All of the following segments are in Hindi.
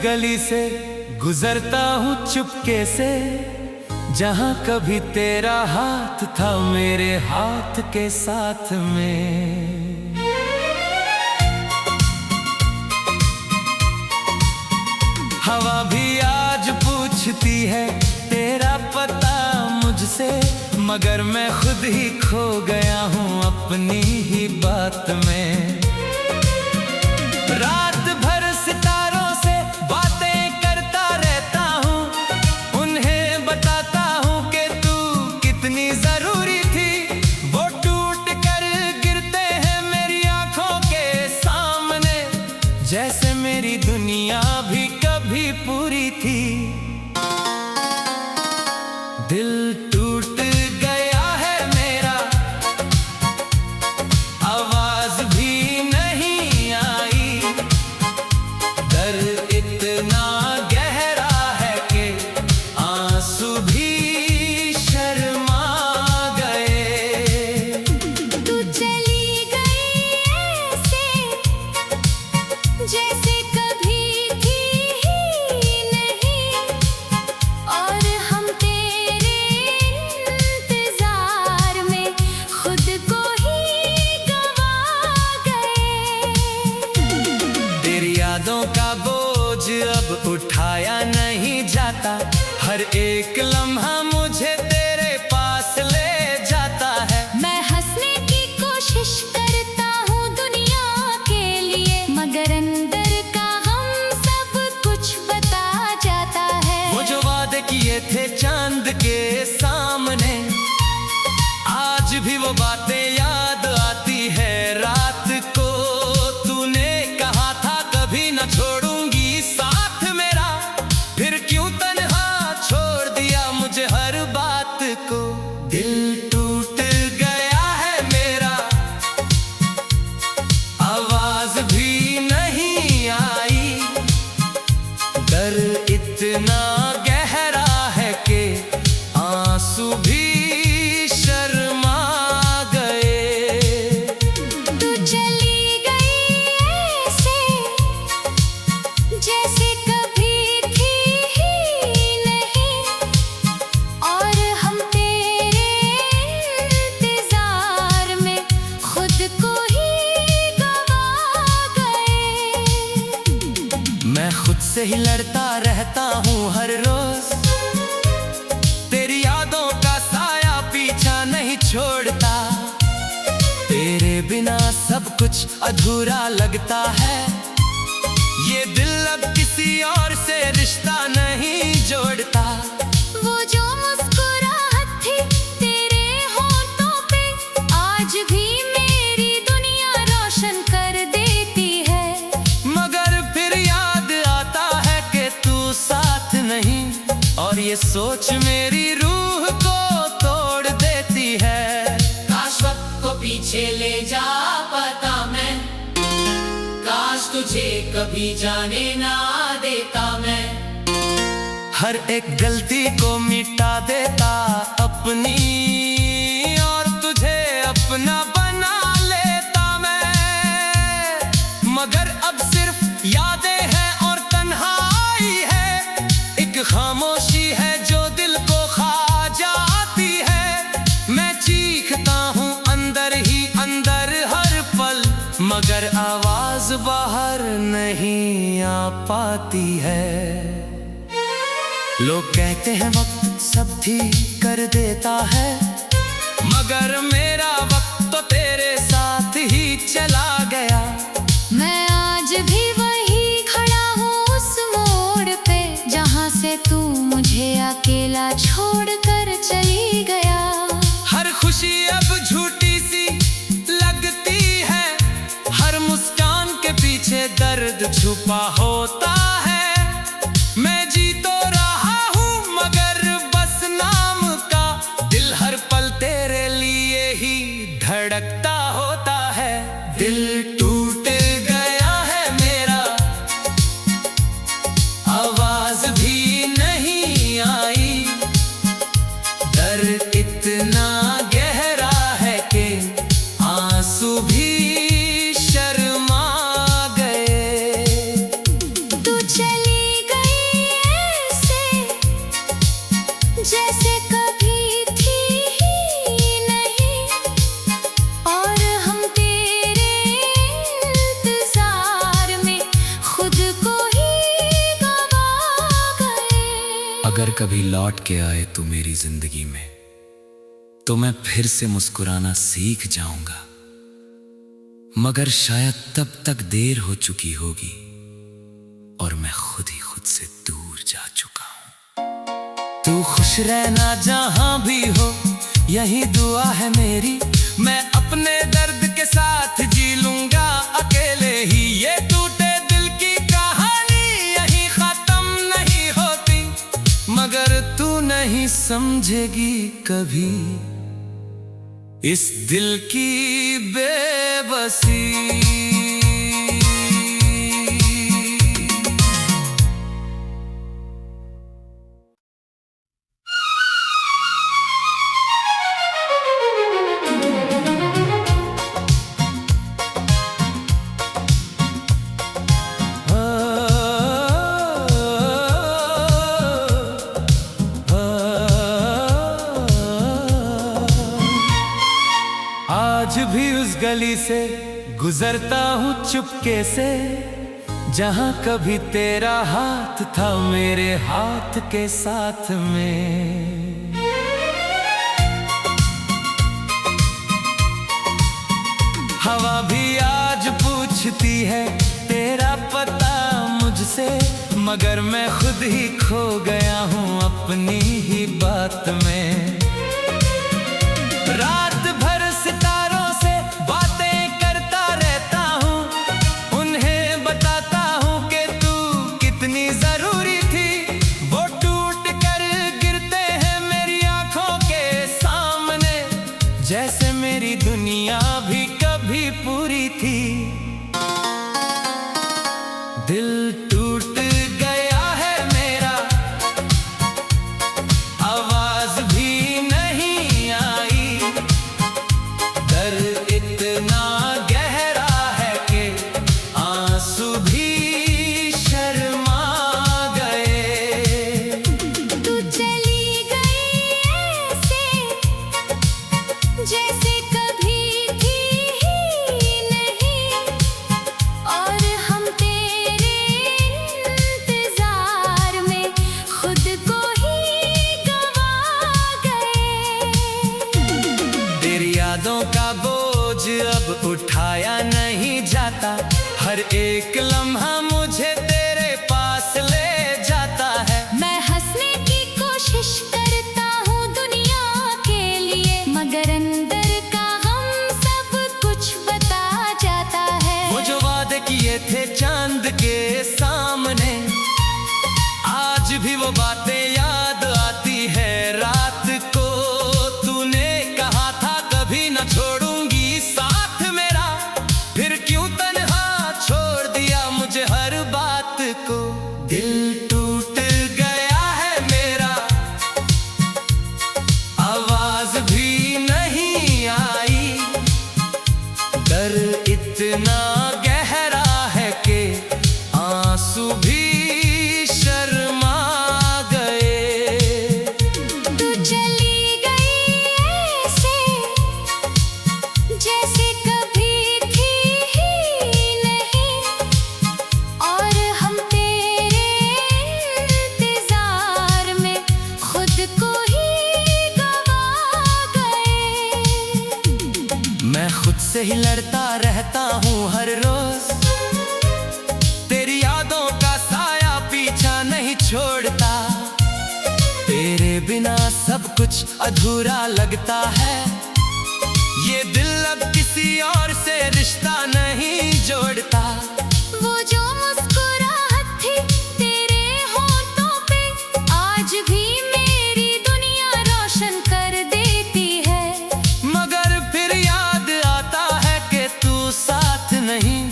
गली से गुजरता हूँ चुपके से, जहाँ कभी तेरा हाथ था मेरे हाथ के साथ में। हवा भी आज पूछती है तेरा पता मुझसे, मगर मैं खुद ही खो गया हूँ अपनी ही बात में। रात भर सितारों से बातें करता रहता हूँ, उन्हें बताता हूँ कि तू कितनी जरूरी थी। वो टूट कर गिरते हैं मेरी आंखों के सामने, जैसे मेरी दुनिया भी कभी पूरी थी। दिल टूट गया है मेरा, आवाज भी नहीं आई। दर्द इतना गहरा है कि आंसू भी शर्मा गए। तू चली गई ऐसे जैसे कभी थी ही नहीं, और हम तेरे इंतजार में खुद को ही गवा गए। तेरी यादों का बोझ अब उठाया नहीं जाता, हर एक लम्हा मुझे तेरे पास ले जाता है। मैं हंसने की कोशिश करता हूँ दुनिया के लिए, मगर अंदर का हम सब कुछ बता जाता है। वो जो वादे किए थे चांद के सामने, आज भी वो बातें याद आती है रात को। तूने कहा था कभी न छोड़ूंगी साथ मेरा, फिर क्यों तन्हा छोड़ दिया मुझे हर बात को। दिल टूट गया है मेरा, आवाज भी नहीं आई। दर्द इतना गहरा है कि आंसू भी शर्मा गए। तू चली गई ऐसे जैसे कभी थी ही नहीं, और हम तेरे इंतजार में खुद को ही गवा गए। मैं खुद से ही लड़ता रहता हूँ हर रोज, तेरी यादों का साया पीछा नहीं छोड़ता। तेरे बिना सब कुछ अधूरा लगता है, ये दिल अब किसी और से रिश्ता नहीं जोड़ता। वो जो मुस्कुराहट थी तेरे होठों पे, आज भी मेरी दुनिया रोशन कर देती है। मगर फिर याद आता है कि तू साथ नहीं, और ये सोच मेरी रूह को तोड़ देती है। काश वक्त को पीछे ले जा पाता मैं, काश तुझे कभी जाने ना देता मैं। हर एक गलती को मिटा देता अपनी, और तुझे अपना बना लेता मैं। मगर अब सिर्फ यादें हैं और तन्हाई है, एक खामोशी है जो दिल को खा जाती है। मैं चीखता हूँ अंदर ही अंदर हर पल, मगर आवाज बाहर नहीं आ पाती है। लोग कहते हैं वक्त सब ठीक कर देता है, मगर मेरा वक्त तो तेरे साथ ही चला गया। मैं आज भी वही खड़ा हूँ उस मोड़ पे, जहाँ से तू मुझे अकेला छोड़ कर चली गया। हर खुशी अब झूठी सी लगती है, हर मुस्कान के पीछे दर्द छुपा होता है। मैं जी तो रहा हूँ मगर बस नाम का, दिल हर पल तेरे लिए ही धड़कता होता है। दिल टूट गया है मेरा, आवाज भी नहीं आई। दर्द इतना गहरा है कि आंसू भी शर्मा गए। कभी लौट के आए तू मेरी जिंदगी में तो मैं फिर से मुस्कुराना सीख जाऊंगा, मगर शायद तब तक देर हो चुकी होगी और मैं खुद ही खुद से दूर जा चुका हूं। तू खुश रहना जहां भी हो, यही दुआ है मेरी। मैं अपने दर्द के साथ जी लूंगा अकेले ही। ये टूटे दिल की कहानी यही खत्म नहीं होती, मगर तू नहीं समझेगी कभी इस दिल की बेबसी। आज भी उस गली से गुजरता हूँ चुपके से, जहाँ कभी तेरा हाथ था मेरे हाथ के साथ में। हवा भी आज पूछती है तेरा पता मुझसे, मगर मैं खुद ही खो गया हूँ अपनी ही बात में। रात भर सितारों से बातें करता रहता हूँ, उन्हें बताता हूँ कि तू कितनी जरूरी थी। वो टूट कर गिरते हैं मेरी आंखों के सामने, जैसे मेरी दुनिया भी कभी पूरी थी। दिल टूट गया है मेरा, आवाज भी नहीं आई। दर्द इतना गहरा है कि आंसू भी शर्मा गए। तू चली गई ऐसे जैसे कभी थी ही नहीं, और हम तेरे इंतजार में खुद को ही गवा गए। तेरी यादों का बोझ अब उठाया नहीं जाता, हर एक लम्हा मुझे तेरे पास ले जाता है। मैं हंसने की कोशिश करता हूँ दुनिया के लिए, मगर अंदर का हम सब कुछ बता जाता है। वो जो वादे किए थे चांद के सामने, आज भी वो बातें याद आती है रात को। तूने कहा था कभी न छोड़ूंगी साथ मेरा, फिर क्यों तन्हा छोड़ दिया मुझे हर बात को। दिल टूट गया है मेरा, आवाज भी नहीं आई। दर्द इतना गहरा है कि आंसू भी शर्मा गए। तू चली गई ऐसे जैसे कभी थी ही नहीं, और हम तेरे इंतजार में खुद को ही गवा गए। मैं खुद से ही लड़ता रहता हूँ हर रोज, तेरी यादों का साया पीछा नहीं छोड़ता। तेरे बिना सब कुछ अधूरा लगता है, ये दिल अब किसी और से रिश्ता नहीं जोड़ता। वो जो मुस्कुराहट थी तेरे होठों पे, आज भी मेरी दुनिया रोशन कर देती है। मगर फिर याद आता है कि तू साथ नहीं,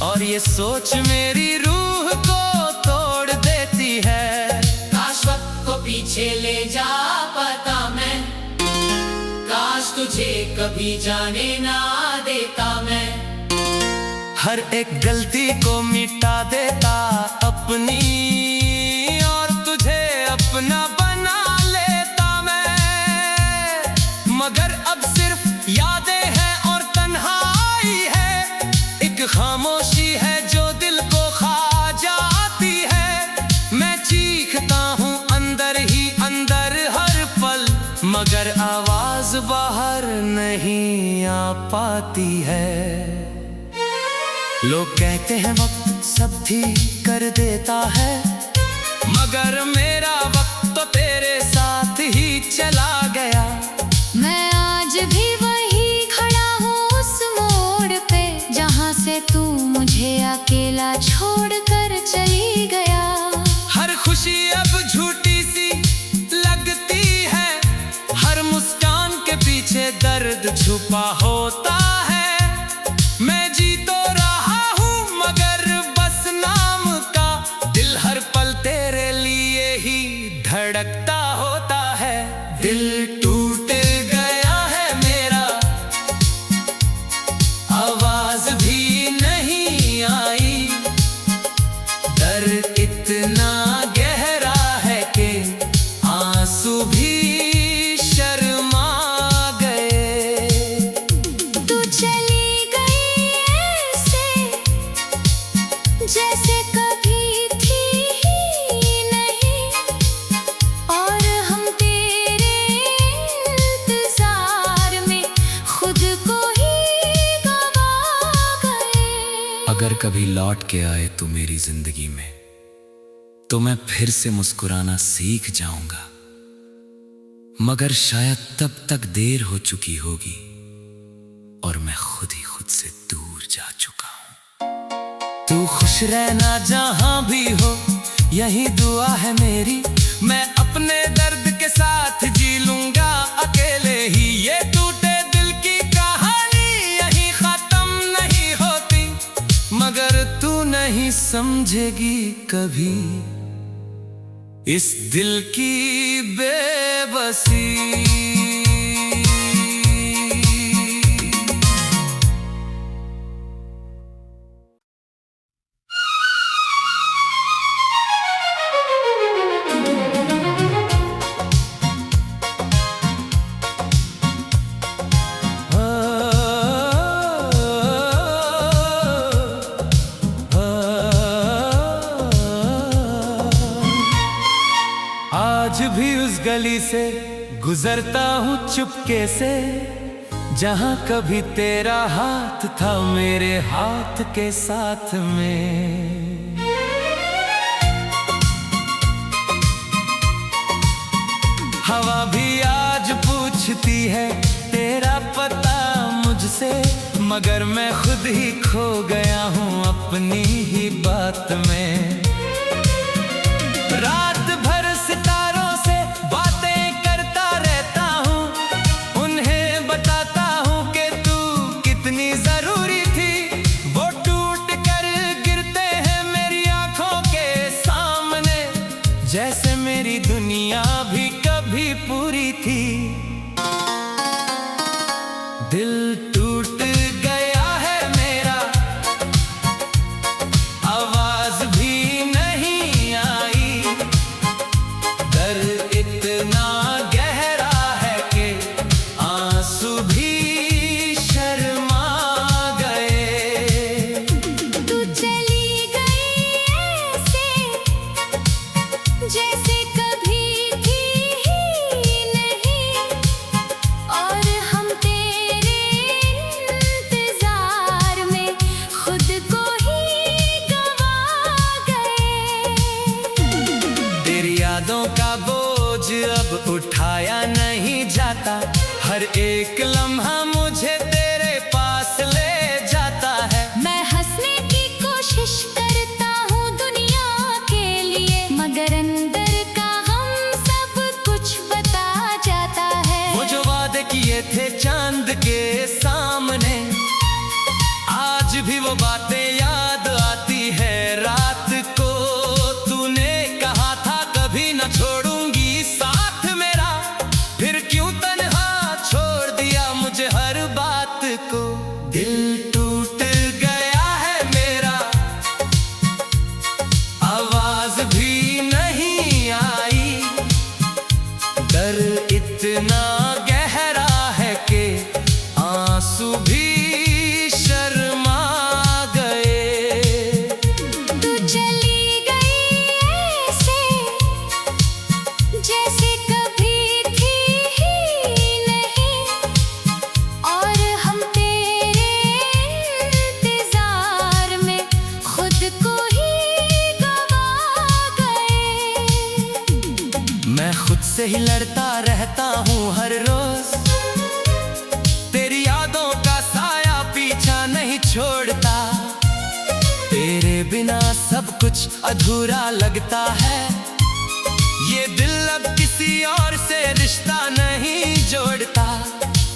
और ये सोच मेरी रूह को तोड़ देती है। काश वक्त को पीछे ले जा पाता मैं, काश तुझे कभी जाने ना देता मैं। हर एक गलती को मिटा देता अपनी, और तुझे अपना बना लेता मैं। मगर अब सिर्फ यादें हैं और तन्हाई है, एक खामोशी है जो दिल को खा जाती है। मैं चीखता हूँ अंदर ही पाती है। लोग कहते हैं वक्त सब ठीक कर देता है, मगर मेरा वक्त तो तेरे साथ ही चला गया। मैं आज भी वही खड़ा हूँ उस मोड़ पे, जहाँ से तू मुझे अकेला छोड़ कर चली गया। हर खुशी अब झूठी सी लगती है, हर मुस्कान के पीछे दर्द छुपा होता है। मैं जी तो रहा हूँ मगर बस नाम का, दिल हर पल तेरे लिए ही धड़कता होता है। दिल टूट गया है मेरा, आवाज भी नहीं आई, दर्द इतना गहरा है कि आंसू भी शर्मा गए। तू चली गई ऐसे जैसे कभी थी ही नहीं, और हम तेरे इंतजार में खुद को ही गवा गए। अगर कभी लौट के आए तू मेरी जिंदगी में, तो मैं फिर से मुस्कुराना सीख जाऊंगा, मगर शायद तब तक देर हो चुकी होगी और मैं खुद ही खुद से दूर जा चुका हूं। तू खुश रहना जहां भी हो, यही दुआ है मेरी। मैं अपने दर्द के साथ जी लूंगा अकेले ही। ये टूटे दिल की कहानी यही खत्म नहीं होती, मगर तू नहीं समझेगी कभी इस दिल की बेबसी। आज भी उस गली से गुजरता हूँ चुपके से, जहाँ कभी तेरा हाथ था मेरे हाथ के साथ में। हवा भी आज पूछती है तेरा पता मुझसे, मगर मैं खुद ही खो गया हूँ अपनी ही बात में। रात भर सितारों से बातें करता रहता हूँ, उन्हें बताता हूँ कि तू कितनी जरूरी थी। वो टूट कर गिरते हैं मेरी आंखों के सामने, जैसे मेरी दुनिया भी कभी पूरी थी। दिल टूट गया है मेरा, आवाज भी नहीं आई, दर्द इतना गहरा है कि आंसू भी शर्मा गए। तू चली गई ऐसे जैसे कभी थी ही नहीं, और हम तेरे इंतजार में खुद को ही गवा गए। तेरी यादों का बोझ अब उठाया नहीं जाता, हर एक लम्हा मुझे तेरे पास ले जाता है। मैं हंसने की कोशिश करता हूँ दुनिया के लिए, मगर अंदर का हम सब कुछ बता जाता है। वो जो वादे किए थे चांद के सामने, आज भी वो बातें याद आती है रात को। तूने कहा था कभी न छोड़ूंगी साथ मेरा, फिर क्यों तन्हा छोड़ दिया मुझे हर बात को। दिल टूट गया है मेरा, आवाज भी नहीं आई, दर्द इतना गहरा है कि आंसू भी शर्मा गए। तू चली गई ऐसे जैसे कभी थी ही नहीं, और हम तेरे से ही लड़ता रहता हूँ हर रोज। तेरी यादों का साया पीछा नहीं छोड़ता, तेरे बिना सब कुछ अधूरा लगता है। ये दिल अब किसी और से रिश्ता नहीं जोड़ता।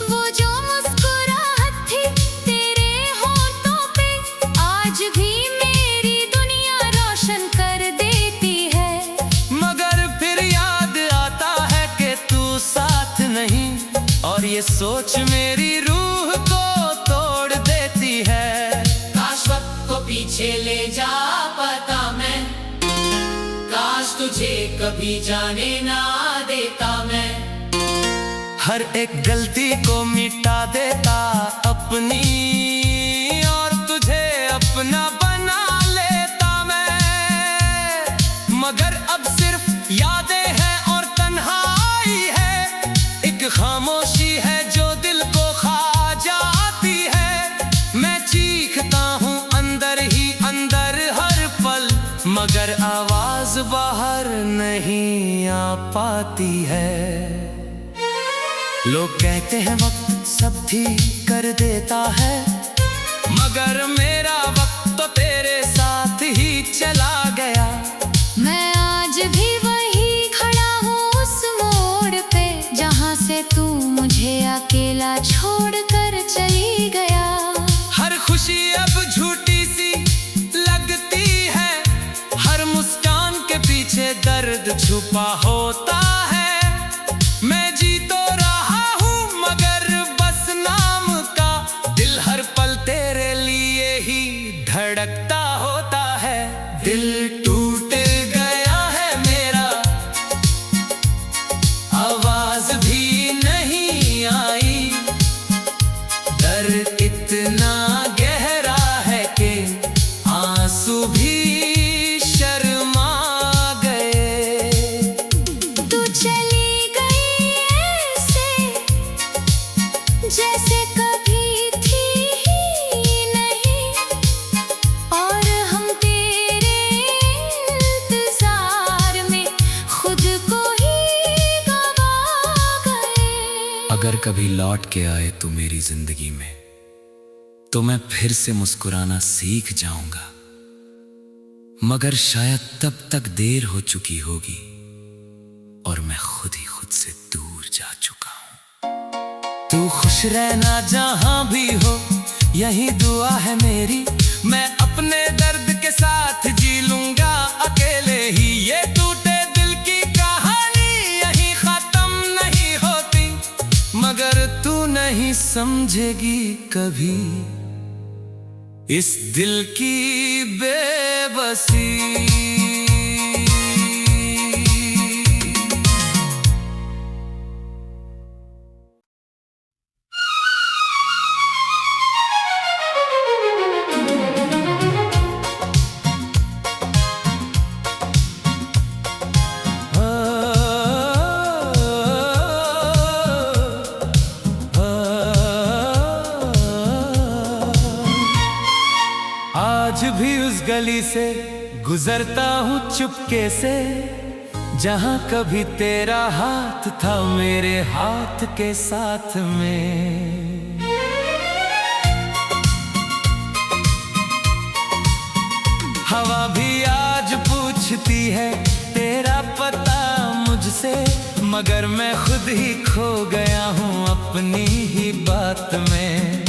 वो जो मुस्कुराहट थी तेरे होठों पे, आज भी मेरी दुनिया रोशन कर देती है। मगर फिर याद आता है कि तू साथ नहीं, और ये सोच मेरी रूह को तोड़ देती है। काश वक्त को पीछे ले जा पाता मैं, काश तुझे कभी जाने ना देता मैं। हर एक गलती को मिटा देता अपनी, और तुझे अपना बना लेता मैं। मगर अब सिर्फ यादें हैं और तन्हाई है, एक खामोशी है जो दिल को खा जाती है। मैं चीखता हूँ अंदर ही अंदर हर पल, मगर आवाज बाहर नहीं आ पाती है। लोग कहते हैं वक्त सब ठीक कर देता है, मगर मेरा वक्त तो तेरे साथ ही चला गया। मैं आज भी वही खड़ा हूँ उस मोड़ पे, जहाँ से तू मुझे अकेला छोड़कर चली गया। हर खुशी अब झूठी सी लगती है, हर मुस्कान के पीछे दर्द छुपा होता है। मैं जी तो रहा हूँ मगर बस नाम का, दिल हर पल तेरे लिए ही धड़कता होता है। दिल टूट गया है मेरा, आवाज भी नहीं आई। दर्द इतना गहरा है कि आंसू भी शर्मा गए। तू चली गई ऐसे जैसे कभी थी ही नहीं, और हम तेरे इंतजार में खुद को ही गवा गए। अगर कभी लौट के आए तू मेरी जिंदगी में, तो मैं फिर से मुस्कुराना सीख जाऊंगा। मगर शायद तब तक देर हो चुकी होगी, और मैं खुद ही खुद से दूर जा चुका हूं। तू खुश रहना जहां भी हो, यही दुआ है मेरी। मैं अपने दर्द के साथ जी लूंगा अकेले ही। ये टूटे दिल की कहानी यही खत्म नहीं होती, मगर तू नहीं समझेगी कभी इस दिल की बेबसी। आज भी उस गली से गुजरता हूँ चुपके से, जहाँ कभी तेरा हाथ था मेरे हाथ के साथ में। हवा भी आज पूछती है तेरा पता मुझसे, मगर मैं खुद ही खो गया हूँ अपनी ही बात में।